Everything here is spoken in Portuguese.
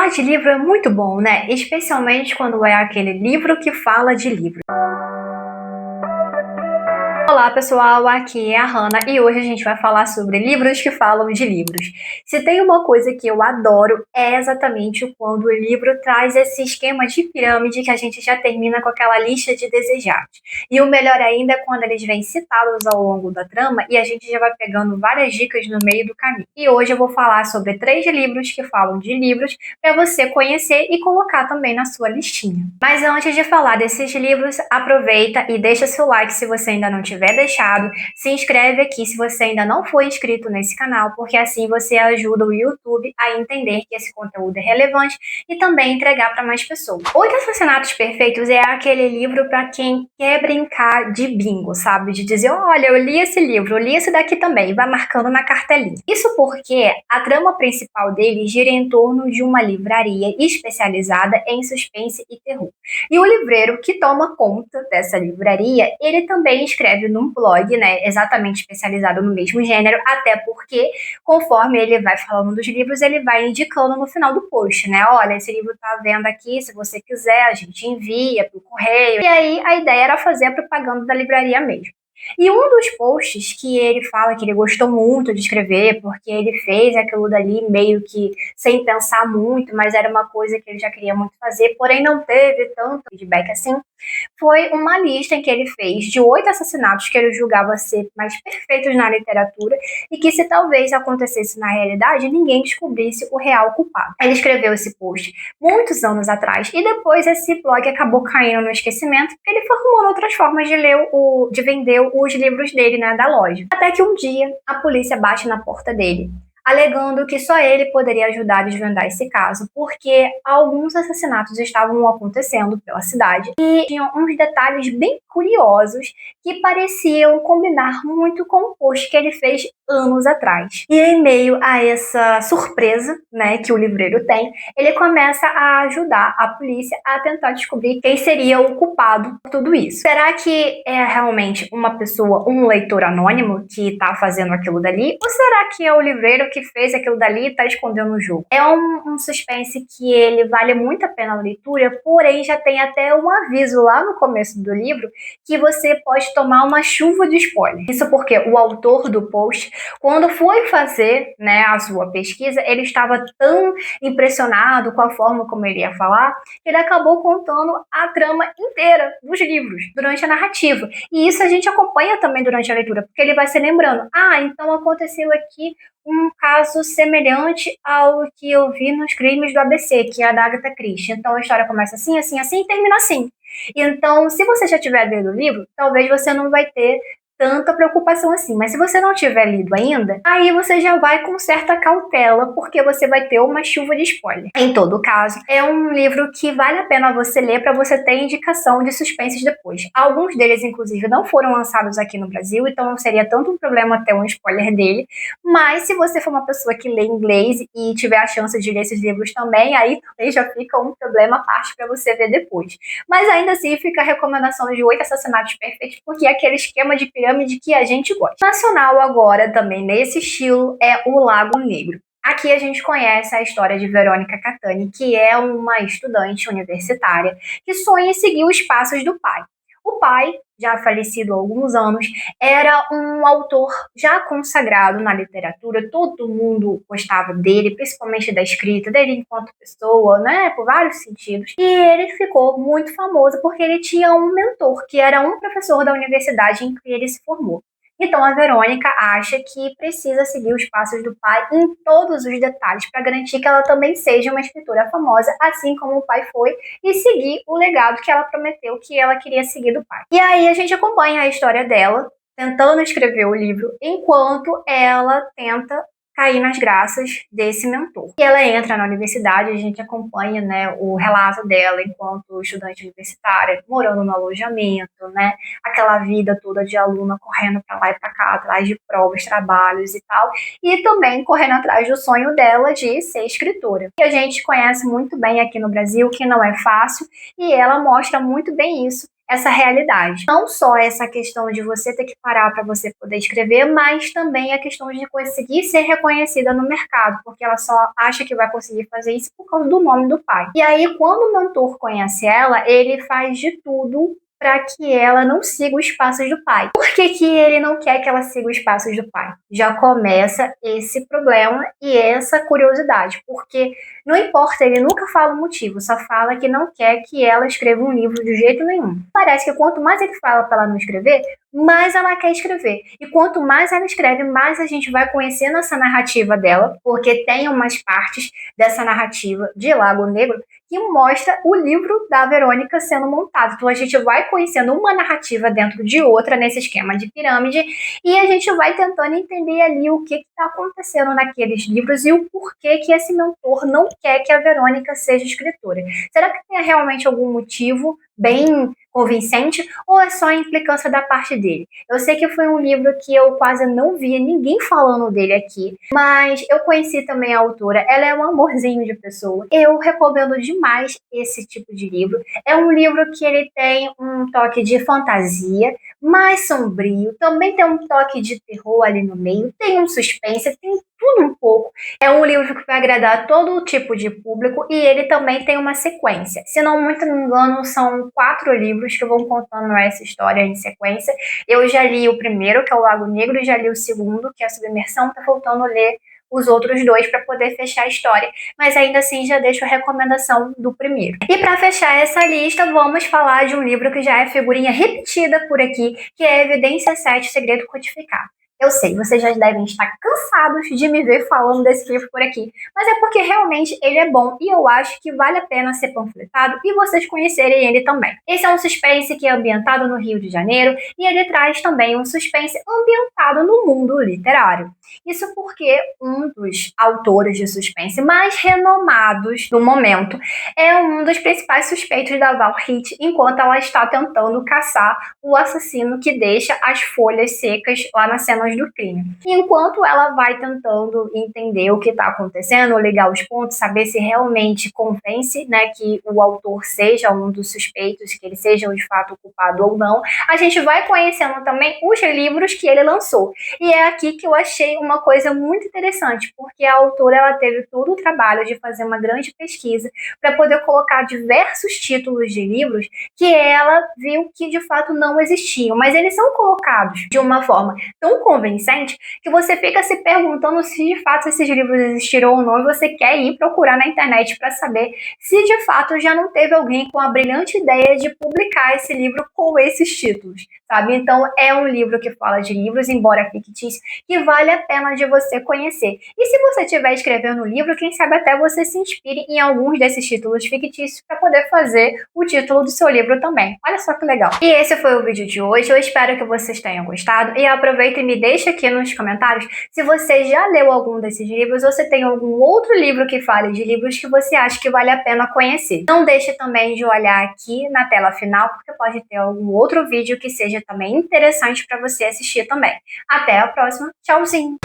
Falar de livro é muito bom, né? Especialmente quando é aquele livro que fala de livro. Olá pessoal, aqui é a Hannah e hoje a gente vai falar sobre livros que falam de livros. Se tem uma coisa que eu adoro é exatamente quando o livro traz esse esquema de pirâmide que a gente já termina com aquela lista de desejados. E o melhor ainda é quando eles vêm citados ao longo da trama e a gente já vai pegando várias dicas no meio do caminho. E hoje eu vou falar sobre 3 livros que falam de livros para você conhecer e colocar também na sua listinha. Mas antes de falar desses livros, aproveita e deixa seu like se você ainda não tiver deixado, se inscreve aqui se você ainda não foi inscrito nesse canal, porque assim você ajuda o YouTube a entender que esse conteúdo é relevante e também entregar para mais pessoas. Oito Assassinatos Perfeitos é aquele livro para quem quer brincar de bingo, sabe? De dizer, olha, eu li esse livro, eu li esse daqui também, e vai marcando na cartelinha. Isso porque a trama principal dele gira em torno de uma livraria especializada em suspense e terror. E o livreiro que toma conta dessa livraria, ele também escreve num blog, né, exatamente especializado no mesmo gênero, até porque, conforme ele vai falando dos livros, ele vai indicando no final do post, né, olha, esse livro tá à venda aqui, se você quiser, a gente envia pro correio. E aí, a ideia era fazer a propaganda da livraria mesmo. E um dos posts que ele fala que ele gostou muito de escrever, porque ele fez aquilo dali meio que sem pensar muito, mas era uma coisa que ele já queria muito fazer, porém não teve tanto feedback assim, foi uma lista em que ele fez de 8 assassinatos que ele julgava ser mais perfeitos na literatura e que, se talvez acontecesse na realidade, ninguém descobrisse o real culpado. Ele escreveu esse post muitos anos atrás e depois esse blog acabou caindo no esquecimento porque ele foi arrumando outras formas de vender os livros dele, né, da loja. Até que um dia a polícia bate na porta dele, alegando que só ele poderia ajudar a desvendar esse caso, porque alguns assassinatos estavam acontecendo pela cidade e tinham uns detalhes bem curiosos que pareciam combinar muito com o post que ele fez anos atrás. E em meio a essa surpresa, né, que o livreiro tem, ele começa a ajudar a polícia a tentar descobrir quem seria o culpado por tudo isso. Será que é realmente uma pessoa, um leitor anônimo que está fazendo aquilo dali? Ou será que é o livreiro que fez aquilo dali e tá escondendo o jogo? É um suspense que ele vale muito a pena a leitura, porém já tem até um aviso lá no começo do livro que você pode tomar uma chuva de spoiler. Isso porque o autor do post, quando foi fazer, né, a sua pesquisa, ele estava tão impressionado com a forma como ele ia falar, que ele acabou contando a trama inteira dos livros durante a narrativa. E isso a gente acompanha também durante a leitura, porque ele vai se lembrando, então aconteceu aqui um caso semelhante ao que eu vi nos Crimes do ABC, que é a da Agatha Christie. Então a história começa assim, assim, assim e termina assim. Então, se você já tiver lido o livro, talvez você não vai ter tanta preocupação assim. Mas se você não tiver lido ainda, aí você já vai com certa cautela, porque você vai ter uma chuva de spoiler. Em todo caso, é um livro que vale a pena você ler para você ter indicação de suspenses depois. Alguns deles, inclusive, não foram lançados aqui no Brasil, então não seria tanto um problema ter um spoiler dele. Mas se você for uma pessoa que lê inglês e tiver a chance de ler esses livros também, aí também já fica um problema à parte para você ver depois. Mas ainda assim, fica a recomendação de 8 Assassinatos Perfeitos, porque é aquele esquema de pirâmide que a gente gosta. Nacional agora, também nesse estilo, é O Lago Negro. Aqui a gente conhece a história de Verônica Catani, que é uma estudante universitária que sonha em seguir os passos do pai. O pai, já falecido há alguns anos, era um autor já consagrado na literatura, todo mundo gostava dele, principalmente da escrita dele enquanto pessoa, né, por vários sentidos. E ele ficou muito famoso porque ele tinha um mentor, que era um professor da universidade em que ele se formou. Então a Verônica acha que precisa seguir os passos do pai em todos os detalhes para garantir que ela também seja uma escritora famosa, assim como o pai foi, e seguir o legado que ela prometeu que ela queria seguir do pai. E aí a gente acompanha a história dela, tentando escrever o livro, enquanto ela tenta cair nas graças desse mentor. E ela entra na universidade, a gente acompanha, né, o relato dela enquanto estudante universitária, morando no alojamento, né, aquela vida toda de aluna correndo para lá e para cá, atrás de provas, trabalhos e tal, e também correndo atrás do sonho dela de ser escritora. E a gente conhece muito bem aqui no Brasil, que não é fácil, e ela mostra muito bem isso essa realidade. Não só essa questão de você ter que parar para você poder escrever, mas também a questão de conseguir ser reconhecida no mercado, porque ela só acha que vai conseguir fazer isso por causa do nome do pai. E aí, quando o mentor conhece ela, ele faz de tudo para que ela não siga os passos do pai. Por que, que ele não quer que ela siga os passos do pai? Já começa esse problema e essa curiosidade, porque não importa, ele nunca fala o motivo, só fala que não quer que ela escreva um livro de jeito nenhum. Parece que quanto mais ele fala para ela não escrever, mais ela quer escrever. E quanto mais ela escreve, mais a gente vai conhecendo essa narrativa dela, porque tem umas partes dessa narrativa de Lago Negro que mostra o livro da Verônica sendo montado. Então a gente vai conhecendo uma narrativa dentro de outra nesse esquema de pirâmide e a gente vai tentando entender ali o que está acontecendo naqueles livros e o porquê que esse mentor não quer que a Verônica seja escritora. Será que tem realmente algum motivo bem convincente ou é só a implicância da parte dele? Eu sei que foi um livro que eu quase não via ninguém falando dele aqui, mas eu conheci também a autora, ela é um amorzinho de pessoa. Eu recomendo demais esse tipo de livro. É um livro que ele tem um toque de fantasia, mais sombrio, também tem um toque de terror ali no meio, tem um suspense, tem tudo um pouco. É um livro que vai agradar todo tipo de público e ele também tem uma sequência. Se não muito me engano, são 4 livros que vão contando essa história em sequência. Eu já li o primeiro, que é o Lago Negro, e já li o segundo, que é a Submersão. Tá faltando ler os outros 2 para poder fechar a história, mas ainda assim já deixo a recomendação do primeiro. E para fechar essa lista, vamos falar de um livro que já é figurinha repetida por aqui, que é Evidência 7, Segredo Codificado. Eu sei, vocês já devem estar cansados de me ver falando desse livro por aqui, mas é porque realmente ele é bom e eu acho que vale a pena ser panfletado e vocês conhecerem ele também. Esse é um suspense que é ambientado no Rio de Janeiro e ele traz também um suspense ambientado no mundo literário. Isso porque um dos autores de suspense mais renomados do momento é um dos principais suspeitos da Val Hit enquanto ela está tentando caçar o assassino que deixa as folhas secas lá nas cenas do crime. E enquanto ela vai tentando entender o que está acontecendo, ligar os pontos, saber se realmente convence, né, que o autor seja um dos suspeitos, que ele seja de fato o culpado ou não, a gente vai conhecendo também os livros que ele lançou. E é aqui que eu achei uma coisa muito interessante, porque a autora ela teve todo o trabalho de fazer uma grande pesquisa para poder colocar diversos títulos de livros que ela viu que de fato não existiam, mas eles são colocados de uma forma tão convincente que você fica se perguntando se de fato esses livros existiram ou não e você quer ir procurar na internet para saber se de fato já não teve alguém com a brilhante ideia de publicar esse livro com esses títulos, sabe? Então é um livro que fala de livros, embora fictício, que vale a pena de você conhecer. E se você estiver escrevendo um livro, quem sabe até você se inspire em alguns desses títulos fictícios para poder fazer o título do seu livro também. Olha só que legal. E esse foi o vídeo de hoje. Eu espero que vocês tenham gostado e aproveita e me deixa aqui nos comentários se você já leu algum desses livros ou se tem algum outro livro que fale de livros que você acha que vale a pena conhecer. Não deixe também de olhar aqui na tela final, porque pode ter algum outro vídeo que seja também interessante para você assistir também. Até a próxima. Tchauzinho!